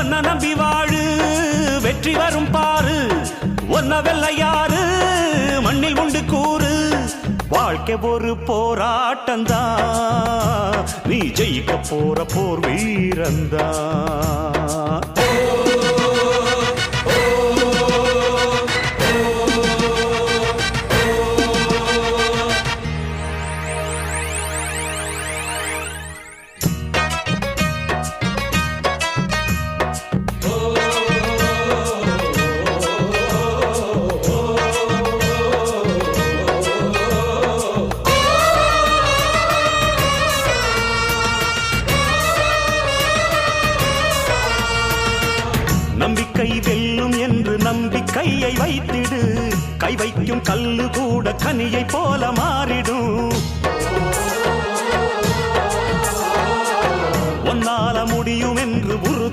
ஒன்ன நம்பி வாழு வெற்றி வரும் பாரு ஒன்ன வெள்ளையாறு மண்ணில் உண்டு கூறு வாழ்க்கை ஒரு போராட்டந்தா நீ ஜெயிக்க போற போர் வீரந்தா நம்பிக்கை வெல்லும் என்று நம்பிக்கையை வைத்திடு கை வைக்கும் கல்லு கூட கனியை போல மாறிடும் ஒன்னால முடியும் என்று உறுதி